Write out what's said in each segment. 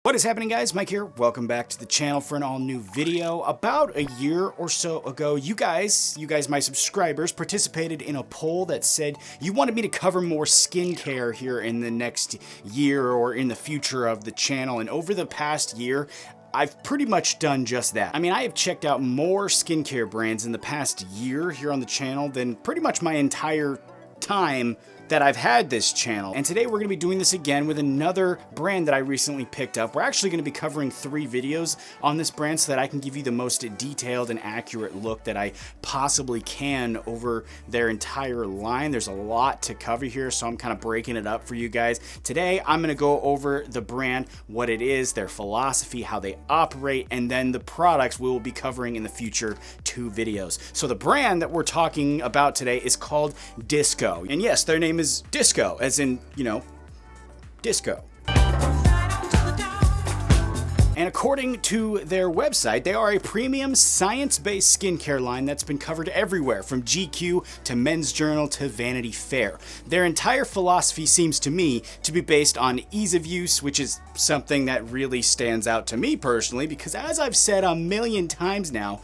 What is happening, guys? Mike here. Welcome back to the channel for an all-new video. About a year or so ago, you guys, my subscribers, participated in a poll that said you wanted me to cover more skincare here in the next year or in the future of the channel. And over the past year, I've pretty much done just that. I mean, I have checked out more skincare brands in the past year here on the channel than pretty much my entire time that I've had this channel. And today we're gonna be doing this again with another brand that I recently picked up. We're actually gonna be covering 3 videos on this brand so that I can give you the most detailed and accurate look that I possibly can over their entire line. There's a lot to cover here, so I'm kind of breaking it up for you guys. Today, I'm gonna go over the brand, what it is, their philosophy, how they operate, and then the products we will be covering in the future 2 videos. So the brand that we're talking about today is called Disco. And yes, their name is Disco, as in, you know, disco. And according to their website, they are a premium science-based skincare line that's been covered everywhere, from GQ to Men's Journal to Vanity Fair. Their entire philosophy seems to me to be based on ease of use, which is something that really stands out to me personally, because as I've said a million times now,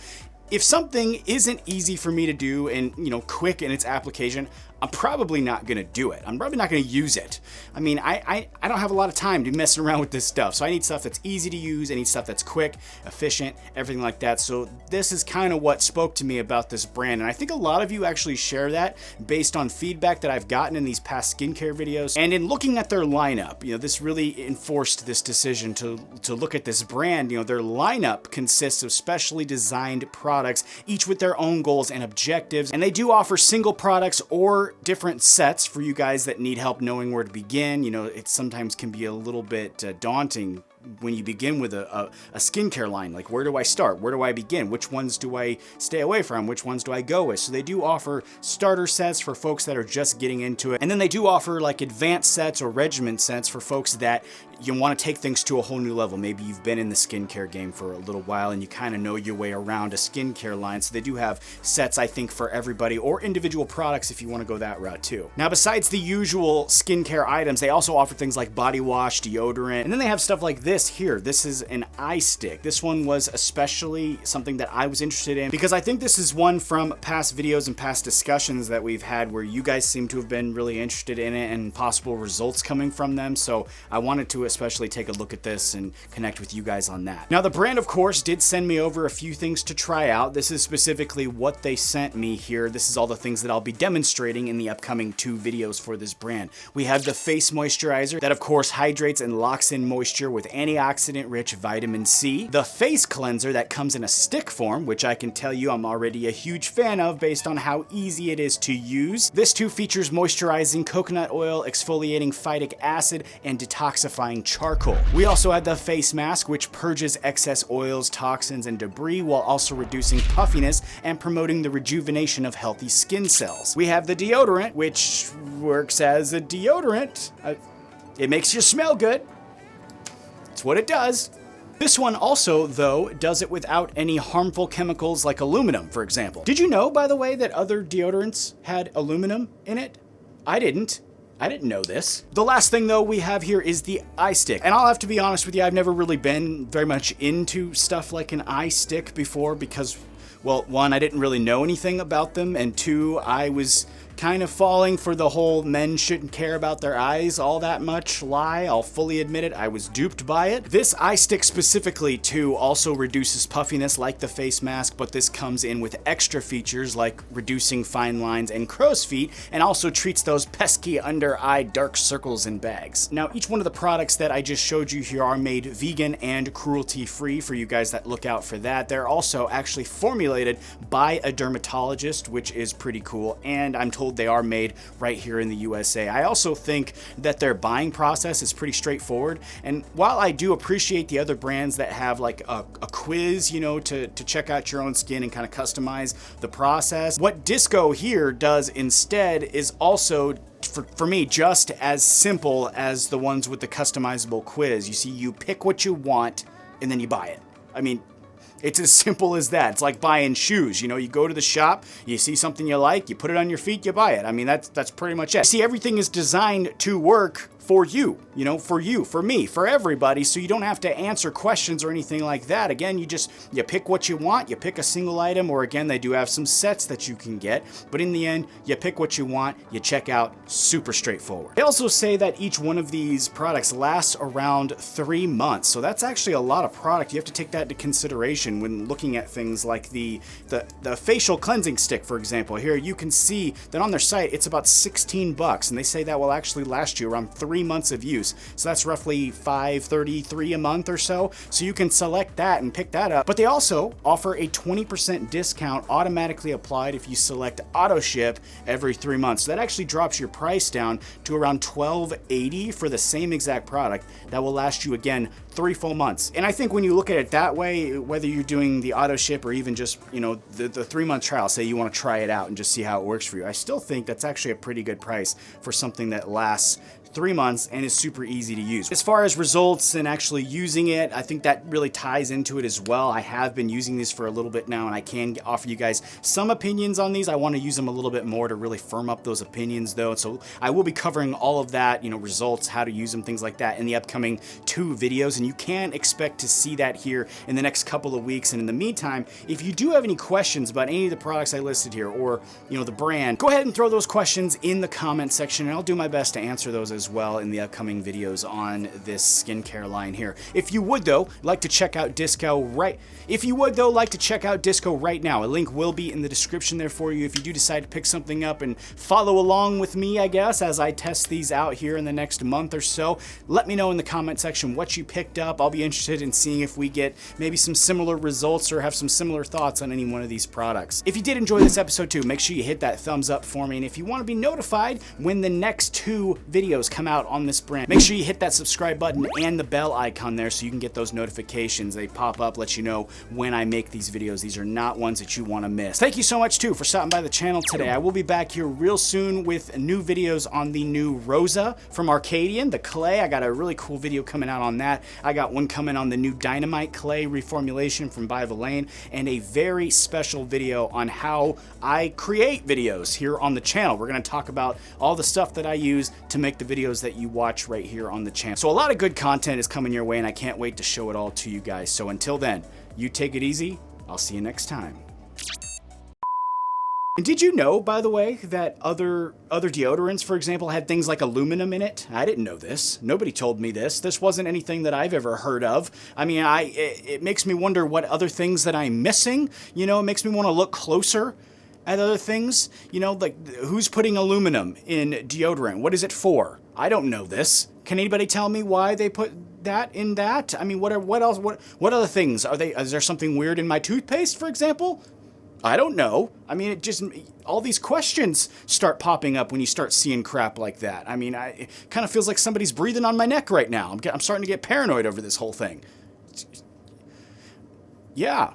if something isn't easy for me to do and, you know, quick in its application, I'm probably not gonna do it. I'm probably not gonna use it. I mean, I don't have a lot of time to mess around with this stuff, so I need stuff that's easy to use, I need stuff that's quick, efficient, everything like that. So this is kind of what spoke to me about this brand, and I think a lot of you actually share that based on feedback that I've gotten in these past skincare videos. And in looking at their lineup, you know, this really enforced this decision to look at this brand. You know, their lineup consists of specially designed products, each with their own goals and objectives, and they do offer single products or different sets for you guys that need help knowing where to begin. You know, it sometimes can be a little bit daunting when you begin with a skincare line. Like, where do I start? Where do I begin? Which ones do I stay away from? Which ones do I go with? So they do offer starter sets for folks that are just getting into it. And then they do offer like advanced sets or regimen sets for folks that you want to take things to a whole new level. Maybe you've been in the skincare game for a little while and you kind of know your way around a skincare line. So they do have sets, I think, for everybody, or individual products if you want to go that route too. Now, besides the usual skincare items, they also offer things like body wash, deodorant, and then they have stuff like this here. This is an eye stick. This one was especially something that I was interested in because I think this is one from past videos and past discussions that we've had where you guys seem to have been really interested in it and possible results coming from them. So I wanted to especially take a look at this and connect with you guys on that. Now, the brand, of course, did send me over a few things to try out. This is specifically what they sent me here. This is all the things that I'll be demonstrating in the upcoming 2 videos for this brand. We have the face moisturizer that, of course, hydrates and locks in moisture with antioxidant-rich vitamin C. The face cleanser that comes in a stick form, which I can tell you I'm already a huge fan of based on how easy it is to use. This too features moisturizing coconut oil, exfoliating phytic acid, and detoxifying charcoal. We also have the face mask, which purges excess oils, toxins, and debris while also reducing puffiness and promoting the rejuvenation of healthy skin cells. We have the deodorant, which works as a deodorant. It makes you smell good. It's what it does. This one also, though, does it without any harmful chemicals like aluminum, for example. Did you know, by the way, that other deodorants had aluminum in it? I didn't know this. The last thing, though, we have here is the eye stick. And I'll have to be honest with you, I've never really been very much into stuff like an eye stick before because, well, 1, I didn't really know anything about them, and 2, I was kind of falling for the whole men shouldn't care about their eyes all that much lie. I'll fully admit it, I was duped by it. This eye stick specifically too also reduces puffiness like the face mask, but this comes in with extra features like reducing fine lines and crow's feet, and also treats those pesky under eye dark circles and bags. Now, each one of the products that I just showed you here are made vegan and cruelty free for you guys that look out for that. They're also actually formulated by a dermatologist, which is pretty cool, and I'm told they are made right here in the USA. I also think that their buying process is pretty straightforward, and while I do appreciate the other brands that have like a quiz, you know, to check out your own skin and kind of customize the process, what Disco here does instead is also, for me, just as simple as the ones with the customizable quiz. You see, you pick what you want and then you buy it. I mean, It's as simple as that. It's like buying shoes. You know, you go to the shop, you see something you like, you put it on your feet, you buy it. I mean, that's pretty much it. See, everything is designed to work for you, for me, for everybody, so you don't have to answer questions or anything like that. Again, you pick what you want, you pick a single item, or again, they do have some sets that you can get, but in the end, you pick what you want, you check out, super straightforward. They also say that each one of these products lasts around 3 months, so that's actually a lot of product. You have to take that into consideration when looking at things like the facial cleansing stick, for example. Here you can see that on their site, it's about $16, and they say that will actually last you around 3 months of use. So that's roughly $5.33 a month or so. So you can select that and pick that up. But they also offer a 20% discount automatically applied if you select auto ship every 3 months. So that actually drops your price down to around $12.80 for the same exact product that will last you, again, 3 full months. And I think when you look at it that way, whether you're doing the auto ship or even just, the 3-month trial, say you want to try it out and just see how it works for you, I still think that's actually a pretty good price for something that lasts 3 months and is super easy to use. As far as results and actually using it, I think that really ties into it as well. I have been using these for a little bit now, and I can offer you guys some opinions on these. I want to use them a little bit more to really firm up those opinions though. So I will be covering all of that, results, how to use them, things like that in the upcoming 2 videos. And you can expect to see that here in the next couple of weeks. And in the meantime, if you do have any questions about any of the products I listed here or, the brand, go ahead and throw those questions in the comment section, and I'll do my best to answer those as well in the upcoming videos on this skincare line here. If you would though like to check out Disco right now, a link will be in the description there for you if you do decide to pick something up and follow along with me, I guess, as I test these out here in the next month or so. Let me know in the comment section what you picked up. I'll be interested in seeing if we get maybe some similar results or have some similar thoughts on any one of these products. If you did enjoy this episode too, make sure you hit that thumbs up for me, and if you want to be notified when the next 2 videos come out on this brand, make sure you hit that subscribe button and the bell icon there so you can get those notifications. They pop up, let you know when I make these videos. These are not ones that you want to miss. Thank you so much too for stopping by the channel today. I will be back here real soon with new videos on the new Rosa from Arcadian, the clay. I got a really cool video coming out on that. I got one coming on the new Dynamite clay reformulation from By Villain, and a very special video on how I create videos here on the channel. We're going to talk about all the stuff that I use to make the videos that you watch right here on the channel. So a lot of good content is coming your way, and I can't wait to show it all to you guys. So until then, you take it easy. I'll see you next time. And did you know, by the way, that other deodorants, for example, had things like aluminum in it? I didn't know this. Nobody told me this. This wasn't anything that I've ever heard of. I mean, it makes me wonder what other things that I'm missing. It makes me want to look closer at other things. Like who's putting aluminum in deodorant? What is it for? I don't know this. Can anybody tell me why they put that in that? I mean, what else? What other things are they? Is there something weird in my toothpaste, for example? I don't know. I mean, all these questions start popping up when you start seeing crap like that. I mean, it kind of feels like somebody's breathing on my neck right now. I'm starting to get paranoid over this whole thing. Yeah.